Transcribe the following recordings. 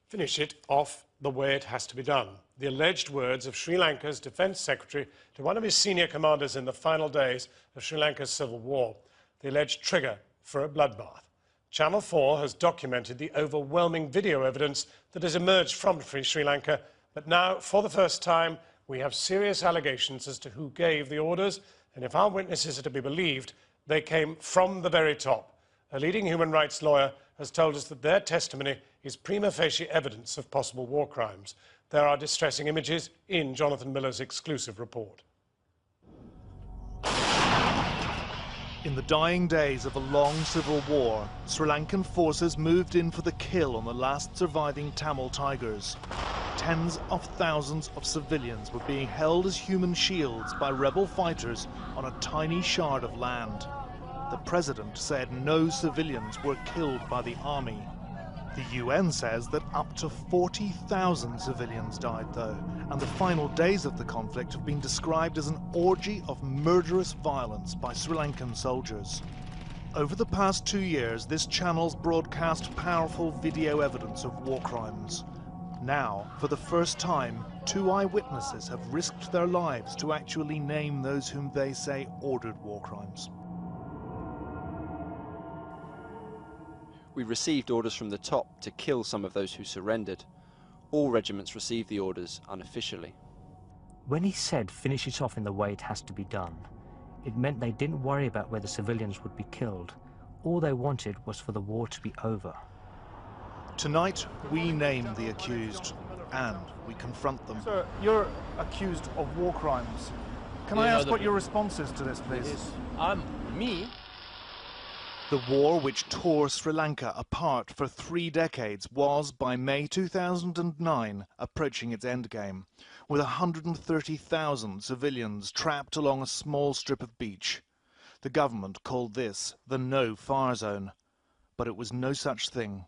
Finish it off the way it has to be done. The alleged words of Sri Lanka's Defence Secretary to one of his senior commanders in the final days of Sri Lanka's civil war, the alleged trigger for a bloodbath. Channel 4 has documented the overwhelming video evidence that has emerged from Sri Lanka, but now, for the first time, we have serious allegations as to who gave the orders, and if our witnesses are to be believed, they came from the very top. A leading human rights lawyer has told us that their testimony is prima facie evidence of possible war crimes. There are distressing images in Jonathan Miller's exclusive report. In the dying days of a long civil war, Sri Lankan forces moved in for the kill on the last surviving Tamil tigers. Tens of thousands of civilians were being held as human shields by rebel fighters on a tiny shard of land. The president said no civilians were killed by the army. The UN says that up to 40,000 civilians died, though, and the final days of the conflict have been described as an orgy of murderous violence by Sri Lankan soldiers. Over the past 2 years, this channel's broadcast powerful video evidence of war crimes. Now, for the first time, 2 eyewitnesses have risked their lives to actually name those whom they say ordered war crimes. We received orders from the top to kill some of those who surrendered. All regiments received the orders unofficially. When he said finish it off in the way it has to be done, it meant they didn't worry about whether civilians would be killed. All they wanted was for the war to be over. Tonight, we name the accused, and we confront them. Sir, you're accused of war crimes. Can I ask what your response is to this, please? Me? The war which tore Sri Lanka apart for 3 decades was, by May 2009, approaching its endgame, with 130,000 civilians trapped along a small strip of beach. The government called this the no-fire zone, but it was no such thing.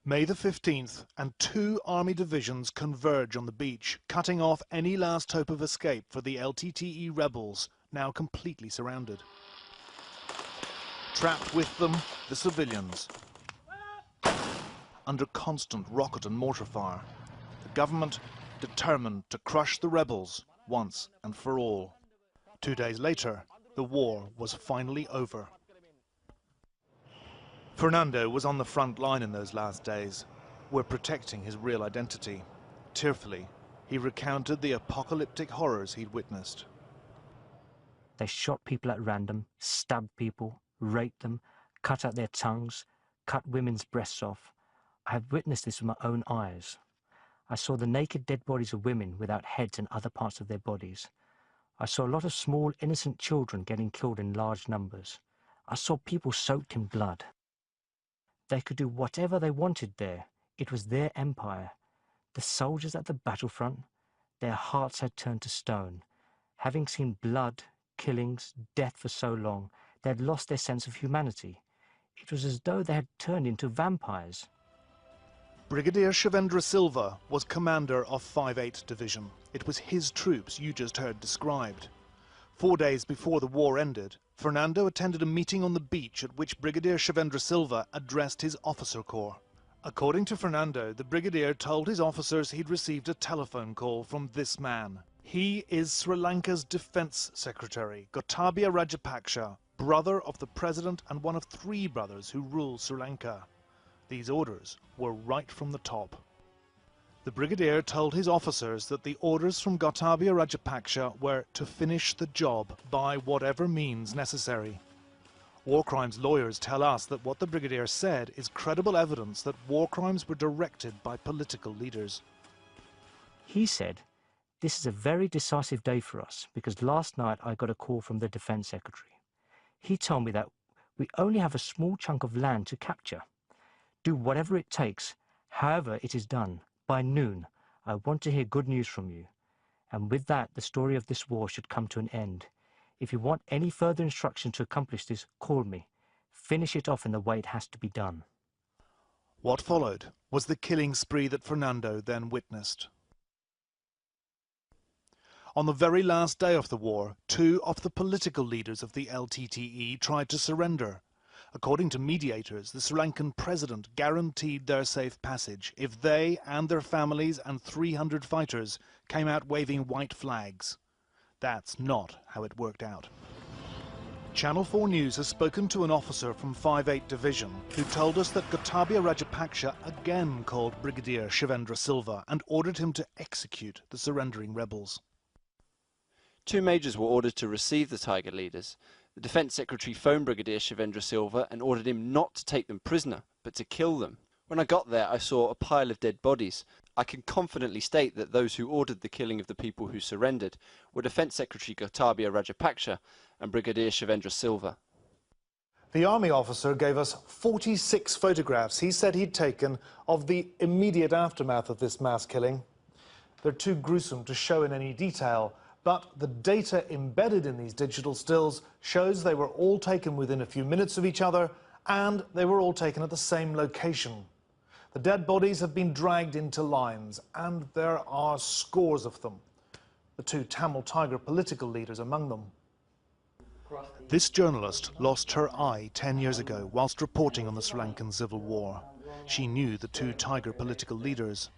May the 15th, and 2 army divisions converge on the beach, cutting off any last hope of escape for the LTTE rebels, now completely surrounded. Trapped with them, the civilians. Under constant rocket and mortar fire, the government determined to crush the rebels once and for all. 2 days later, the war was finally over. Fernando was on the front line in those last days. We're protecting his real identity. Tearfully, he recounted the apocalyptic horrors he'd witnessed. They shot people at random, stabbed people, raped them, cut out their tongues, cut women's breasts off. I have witnessed this with my own eyes. I saw the naked dead bodies of women without heads and other parts of their bodies. I saw a lot of small, innocent children getting killed in large numbers. I saw people soaked in blood. They could do whatever they wanted there. It was their empire. The soldiers at the battlefront, their hearts had turned to stone. Having seen blood, killings, death for so long, they had lost their sense of humanity. It was as though they had turned into vampires. Brigadier Shavendra Silva was commander of 5/8 Division. It was his troops you just heard described. 4 days before the war ended, Fernando attended a meeting on the beach at which Brigadier Shavendra Silva addressed his officer corps. According to Fernando, the brigadier told his officers he'd received a telephone call from this man. He is Sri Lanka's Defence Secretary, Gotabaya Rajapaksa, brother of the president and one of 3 brothers who rule Sri Lanka. These orders were right from the top. The brigadier told his officers that the orders from Gotabaya Rajapaksa were to finish the job by whatever means necessary. War crimes lawyers tell us that what the brigadier said is credible evidence that war crimes were directed by political leaders. He said, "This is a very decisive day for us because last night I got a call from the Defence Secretary. He told me that we only have a small chunk of land to capture. Do whatever it takes, however it is done. By noon, I want to hear good news from you. And with that, the story of this war should come to an end. If you want any further instruction to accomplish this, call me. Finish it off in the way it has to be done." What followed was the killing spree that Fernando then witnessed. On the very last day of the war, 2 of the political leaders of the LTTE tried to surrender. According to mediators, the Sri Lankan president guaranteed their safe passage if they and their families and 300 fighters came out waving white flags. That's not how it worked out. Channel 4 News has spoken to an officer from 5/8 Division who told us that Gotabaya Rajapaksa again called Brigadier Shivendra Silva and ordered him to execute the surrendering rebels. 2 majors were ordered to receive the Tiger leaders. The Defence Secretary phoned Brigadier Shivendra Silva and ordered him not to take them prisoner, but to kill them. When I got there, I saw a pile of dead bodies. I can confidently state that those who ordered the killing of the people who surrendered were Defence Secretary Gotabaya Rajapaksa and Brigadier Shivendra Silva. The army officer gave us 46 photographs he said he'd taken of the immediate aftermath of this mass killing. They're too gruesome to show in any detail, but the data embedded in these digital stills shows they were all taken within a few minutes of each other, and they were all taken at the same location. The dead bodies have been dragged into lines, and there are scores of them. The 2 Tamil Tiger political leaders among them. This journalist lost her eye 10 years ago whilst reporting on the Sri Lankan Civil War. She knew the 2 Tiger political leaders.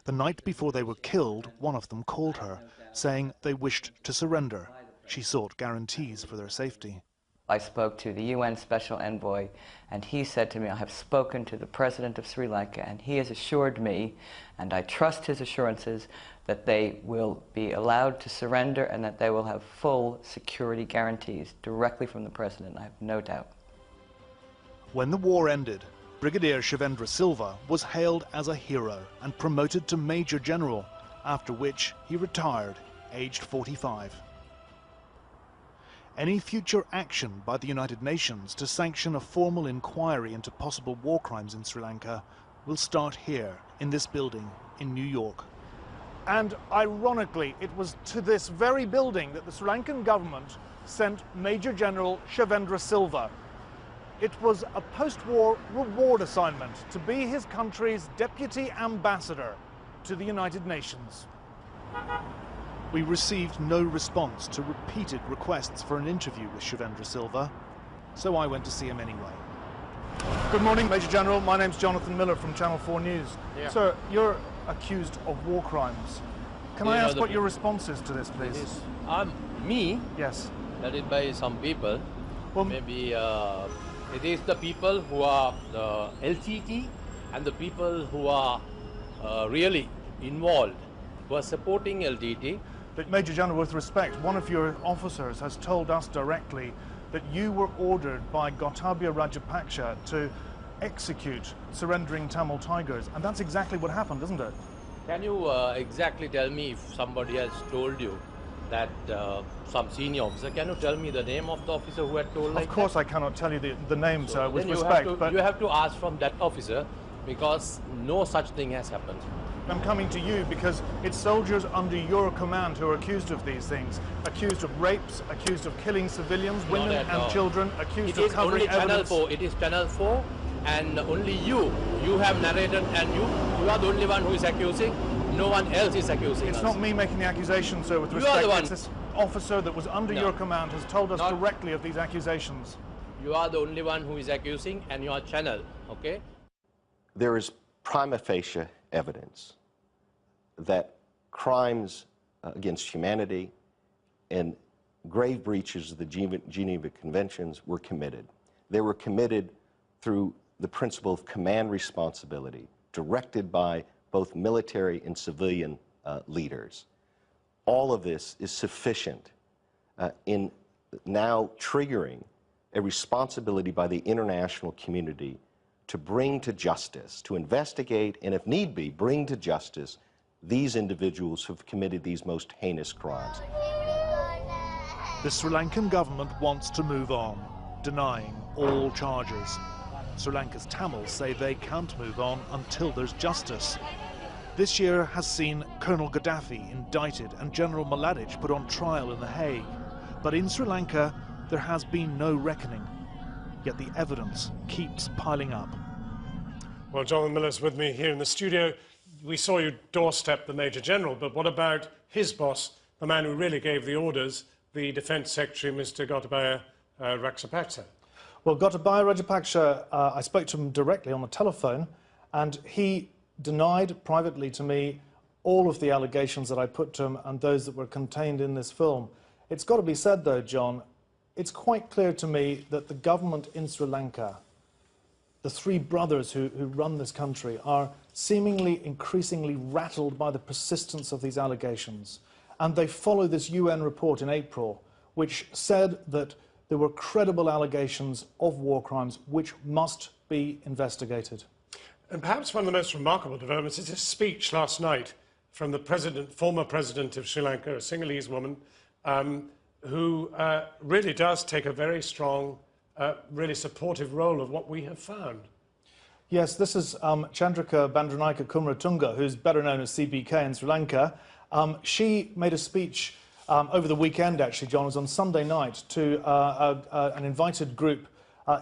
The night before they were killed, one of them called her, saying they wished to surrender. She sought guarantees for their safety. I spoke to the UN Special Envoy, and he said to me, I have spoken to the President of Sri Lanka, and he has assured me, and I trust his assurances, that they will be allowed to surrender and that they will have full security guarantees directly from the President. I have no doubt. When the war ended, Brigadier Shivendra Silva was hailed as a hero and promoted to Major General, after which he retired, aged 45. Any future action by the United Nations to sanction a formal inquiry into possible war crimes in Sri Lanka will start here, in this building, in New York. And ironically, it was to this very building that the Sri Lankan government sent Major General Shivendra Silva. It was a post-war reward assignment to be his country's deputy ambassador to the United Nations. We received no response to repeated requests for an interview with Shivendra Silva, so I went to see him anyway. Good morning, Major General. My name's Jonathan Miller from Channel 4 News. Yeah. Sir, you're accused of war crimes. Can I ask what your response is to this, please? Me? Yes. That is by some people. Well, maybe it is the people who are the LTT and the people who are really involved, who are supporting LTT. But Major General, with respect, one of your officers has told us directly that you were ordered by Gotabaya Rajapaksa to execute surrendering Tamil Tigers, and that's exactly what happened, isn't it? Can you exactly tell me if somebody has told you that some senior officer? Can you tell me the name of the officer who had told like that? Of course I cannot tell you the name, sir, with then respect, but you have to ask from that officer, because no such thing has happened. I'm coming to you because it's soldiers under your command who are accused of these things, accused of rapes, accused of killing civilians, women and children, accused of covering evidence. It is Channel 4, and only you have narrated, and you are the only one who is accusing. No one else is accusing us. It's not me making the accusation, sir, with respect. You are the one. It's this officer that was under your command has told us directly of these accusations. You are the only one who is accusing, and your channel, okay? There is prima facie evidence that crimes against humanity and grave breaches of the Geneva Conventions were committed. They were committed through the principle of command responsibility, directed by both military and civilian leaders. All of this is sufficient in now triggering a responsibility by the international community to bring to justice, to investigate, and if need be, bring to justice these individuals who have committed these most heinous crimes. The Sri Lankan government wants to move on, denying all charges. Sri Lanka's Tamils say they can't move on until there's justice. This year has seen Colonel Gaddafi indicted and General Mladic put on trial in The Hague. But in Sri Lanka, there has been no reckoning. Yet the evidence keeps piling up. Well, Jonathan Miller's with me here in the studio. We saw you doorstep the Major General, but what about his boss, the man who really gave the orders, the Defence Secretary, Mr. Gotabaya Rajapaksa? Well, Gotabaya Rajapaksa, I spoke to him directly on the telephone, and he denied privately to me all of the allegations that I put to him and those that were contained in this film. It's got to be said, though, John, it's quite clear to me that the government in Sri Lanka, the three brothers who run this country, are seemingly increasingly rattled by the persistence of these allegations. And they follow this UN report in April, which said that there were credible allegations of war crimes which must be investigated. And perhaps one of the most remarkable developments is his speech last night from the former president of Sri Lanka, a Sinhalese woman, who really does take a very strong, really supportive role of what we have found. Yes, this is Chandrika Bandaranaike Kumaratunga, who's better known as CBK in Sri Lanka. She made a speech over the weekend, actually, John, it was on Sunday night, to an invited group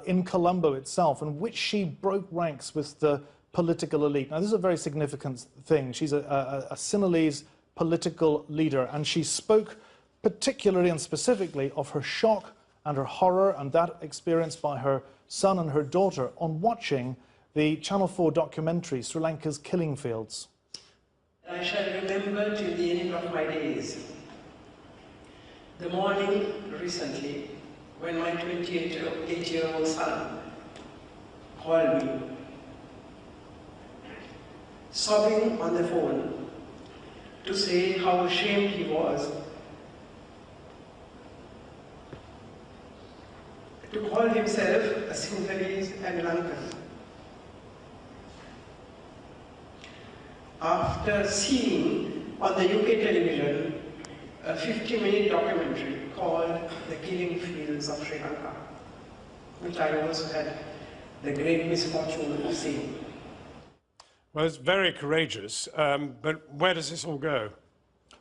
in Colombo itself, in which she broke ranks with the political elite. Now, this is a very significant thing. She's a Sinhalese political leader, and she spoke particularly and specifically of her shock and her horror and that experienced by her son and her daughter on watching the Channel 4 documentary, Sri Lanka's Killing Fields. I shall remember till the end of my days the morning recently when my 28-year-old son called me, sobbing on the phone, to say how ashamed he was to call himself a Sinhalese and Lankan. After seeing on the UK television a 50-minute documentary called The Killing Fields of Sri Lanka, which I also had the great misfortune of seeing. Well, it's very courageous, but where does this all go?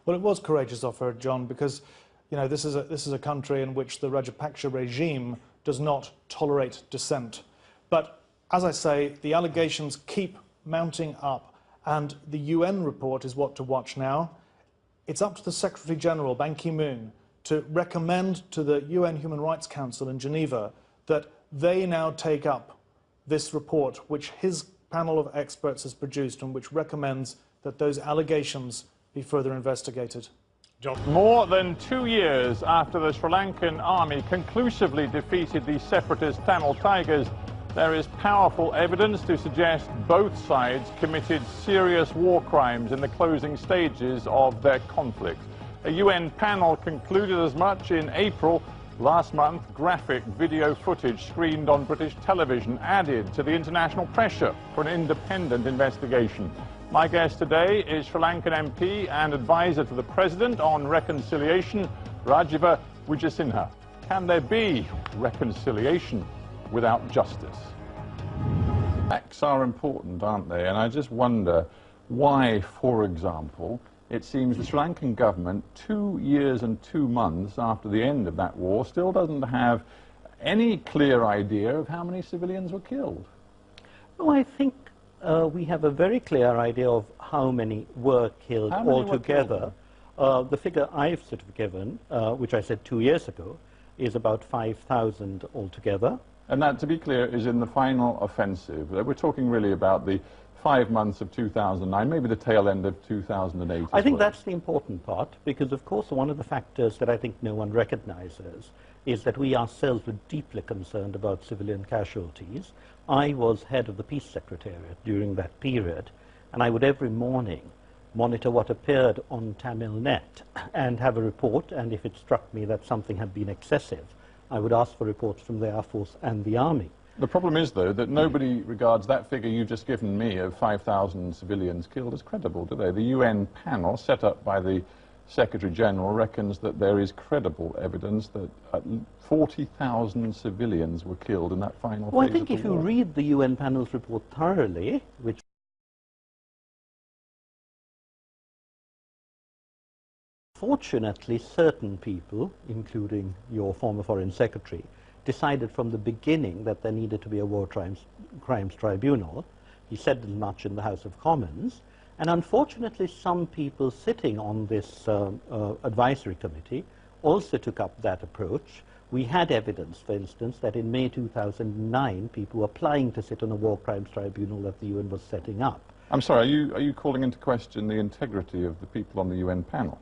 Well, it was courageous of her, John, because you know, this is a country in which the Rajapaksa regime does not tolerate dissent. But as I say, the allegations keep mounting up, and the UN report is what to watch now. It's up to the Secretary General, Ban Ki-moon, to recommend to the UN Human Rights Council in Geneva that they now take up this report, which his panel of experts has produced and which recommends that those allegations be further investigated. John. More than 2 years after the Sri Lankan army conclusively defeated the separatist Tamil Tigers, there is powerful evidence to suggest both sides committed serious war crimes in the closing stages of their conflict. A UN panel concluded as much in April. Last month, graphic video footage screened on British television added to the international pressure for an independent investigation. My guest today is Sri Lankan MP and advisor to the President on reconciliation, Rajiva Wijesinha. Can there be reconciliation without justice? Facts are important, aren't they? And I just wonder why, for example, it seems the Sri Lankan government, 2 years and 2 months after the end of that war, still doesn't have any clear idea of how many civilians were killed. Well, I think we have a very clear idea of how many were killed altogether. The figure I've sort of given, which I said 2 years ago, is about 5,000 altogether. And that, to be clear, is in the final offensive. We're talking really about the 5 months of 2009, maybe the tail end of 2008. I think that's the important part, because, of course, one of the factors that I think no one recognizes is that we ourselves were deeply concerned about civilian casualties. I was head of the Peace Secretariat during that period, and I would every morning monitor what appeared on Tamilnet and have a report, and if it struck me that something had been excessive, I would ask for reports from the Air Force and the Army. The problem is, though, that nobody regards that figure you've just given me of 5,000 civilians killed as credible, do they? The UN panel set up by the Secretary-General reckons that there is credible evidence that 40,000 civilians were killed in that final phase of the war. Well, I think if you read the UN panel's report thoroughly, which fortunately certain people, including your former Foreign Secretary, decided from the beginning that there needed to be a war crimes tribunal. He said as much in the House of Commons. And unfortunately, some people sitting on this advisory committee also took up that approach. We had evidence, for instance, that in May 2009, people were applying to sit on a war crimes tribunal that the UN was setting up. I'm sorry, are you calling into question the integrity of the people on the UN panel?